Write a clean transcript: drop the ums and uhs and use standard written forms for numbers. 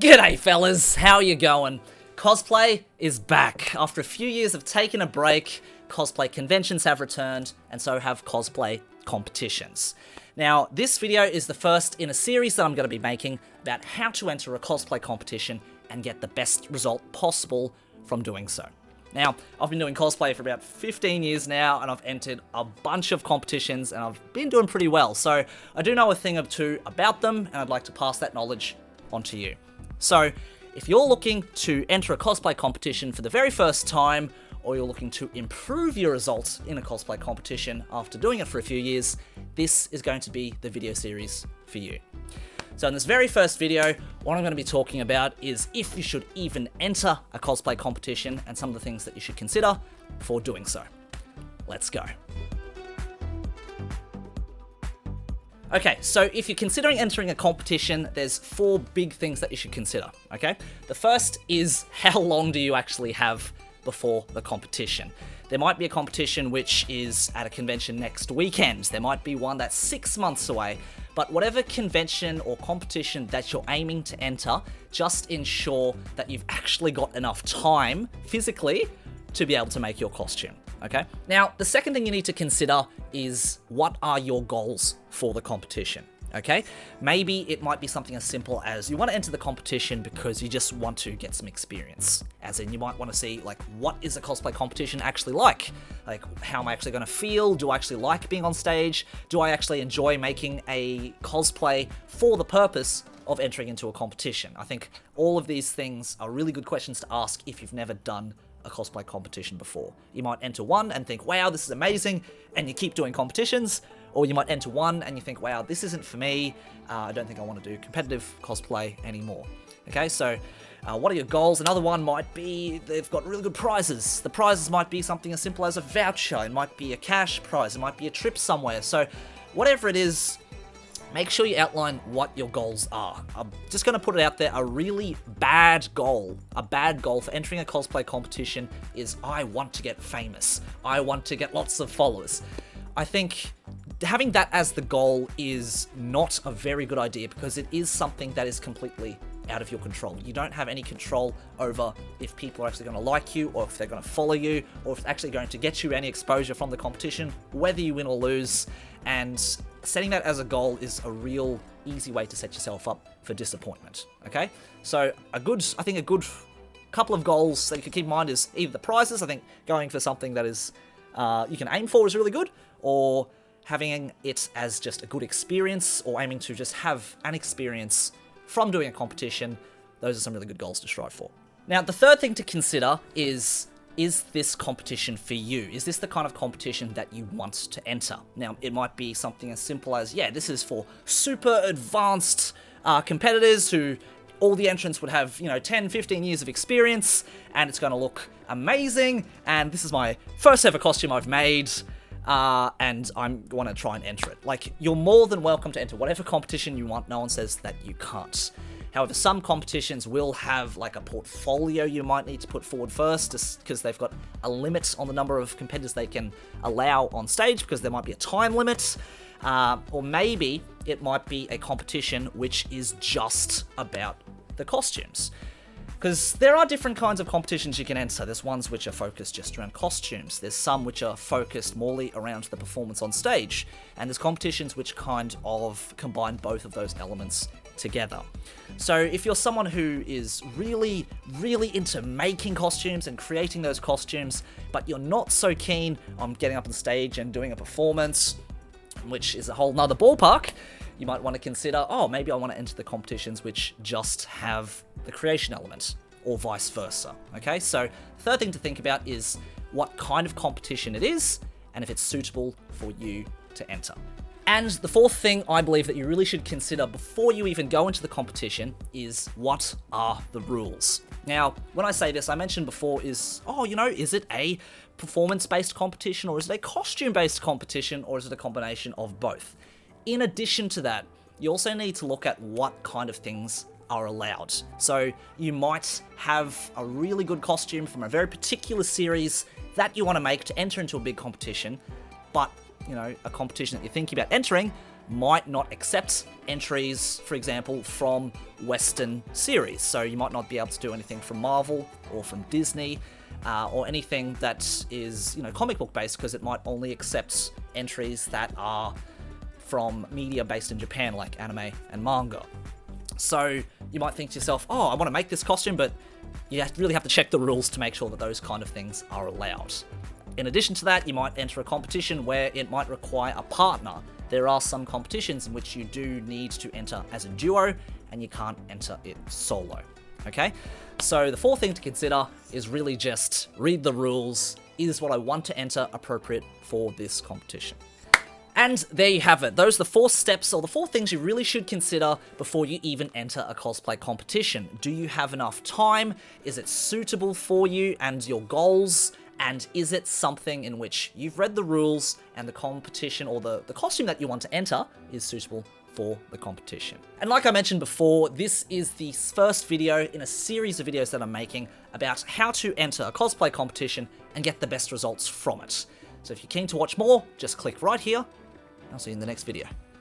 G'day fellas, how you going? Cosplay is back. After a few years of taking a break, cosplay conventions have returned, and so have cosplay competitions. Now, this video is the first in a series that I'm going to be making about how to enter a cosplay competition and get the best result possible from doing so. Now, I've been doing cosplay for about 15 years now, and I've entered a bunch of competitions, and I've been doing pretty well, so I do know a thing or two about them, and I'd like to pass that knowledge onto you. So, if you're looking to enter a cosplay competition for the very first time, or you're looking to improve your results in a cosplay competition after doing it for a few years, this is going to be the video series for you. So in this very first video, what I'm going to be talking about is if you should even enter a cosplay competition and some of the things that you should consider before doing so. Let's go. Okay, so if you're considering entering a competition, there's 4 big things that you should consider, okay? The first is how long do you actually have before the competition? There might be a competition which is at a convention next weekend. There might be one that's 6 months away. But whatever convention or competition that you're aiming to enter, just ensure that you've actually got enough time physically to be able to make your costume, okay? Now, the second thing you need to consider is what are your goals for the competition, okay? Maybe it might be something as simple as you want to enter the competition because you just want to get some experience. As in, you might want to see, like, what is a cosplay competition actually like? Like, how am I actually going to feel? Do I actually like being on stage? Do I actually enjoy making a cosplay for the purpose of entering into a competition? I think all of these things are really good questions to ask if you've never done a cosplay competition before. You might enter one and think, wow, this is amazing, and you keep doing competitions, or you might enter one and you think, wow, this isn't for me, I don't think I want to do competitive cosplay anymore. Okay, so what are your goals? Another one might be they've got really good prizes. The prizes might be something as simple as a voucher, it might be a cash prize, it might be a trip somewhere. So whatever it is, make sure you outline what your goals are. I'm just going to put it out there, a really bad goal for entering a cosplay competition is I want to get famous. I want to get lots of followers. I think having that as the goal is not a very good idea because it is something that is completely out of your control. You don't have any control over if people are actually going to like you or if they're going to follow you or if it's actually going to get you any exposure from the competition, whether you win or lose. And setting that as a goal is a real easy way to set yourself up for disappointment, okay? So I think a good couple of goals that you can keep in mind is either the prizes. I think going for something that is you can aim for is really good, or having it as just a good experience, or aiming to just have an experience from doing a competition. Those are some really good goals to strive for. Now, the third thing to consider is this competition for you? Is this the kind of competition that you want to enter? Now, it might be something as simple as, yeah, this is for super advanced competitors who all the entrants would have, 10, 15 years of experience, and it's going to look amazing, and this is my first ever costume I've made, and I want to try and enter it. Like, you're more than welcome to enter whatever competition you want. No one says that you can't. However, some competitions will have like a portfolio you might need to put forward first, just because they've got a limit on the number of competitors they can allow on stage, because there might be a time limit. Or maybe it might be a competition which is just about the costumes. Because there are different kinds of competitions you can enter. There's ones which are focused just around costumes. There's some which are focused morely around the performance on stage. And there's competitions which kind of combine both of those elements together. So if you're someone who is really, really into making costumes and creating those costumes, but you're not so keen on getting up on stage and doing a performance, which is a whole nother ballpark, you might want to consider, oh, maybe I want to enter the competitions which just have the creation element, or vice versa. Okay, so third thing to think about is what kind of competition it is, and if it's suitable for you to enter. And the fourth thing I believe that you really should consider before you even go into the competition is, what are the rules? Now, when I say this, I mentioned before is it a performance-based competition, or is it a costume-based competition, or is it a combination of both? In addition to that, you also need to look at what kind of things are allowed. So you might have a really good costume from a very particular series that you want to make to enter into a big competition, but a competition that you're thinking about entering might not accept entries, for example, from Western series. So you might not be able to do anything from Marvel or from Disney, or anything that is, comic book based, because it might only accept entries that are from media based in Japan, like anime and manga. So you might think to yourself, oh, I want to make this costume, but you really have to check the rules to make sure that those kind of things are allowed. In addition to that, you might enter a competition where it might require a partner. There are some competitions in which you do need to enter as a duo, and you can't enter it solo. Okay? So the fourth thing to consider is really just read the rules. Is what I want to enter appropriate for this competition? And there you have it. Those are the 4 steps, or the 4 things you really should consider before you even enter a cosplay competition. Do you have enough time? Is it suitable for you and your goals? And is it something in which you've read the rules and the competition, or the costume that you want to enter is suitable for the competition? And like I mentioned before, this is the first video in a series of videos that I'm making about how to enter a cosplay competition and get the best results from it. So if you're keen to watch more, just click right here, and I'll see you in the next video.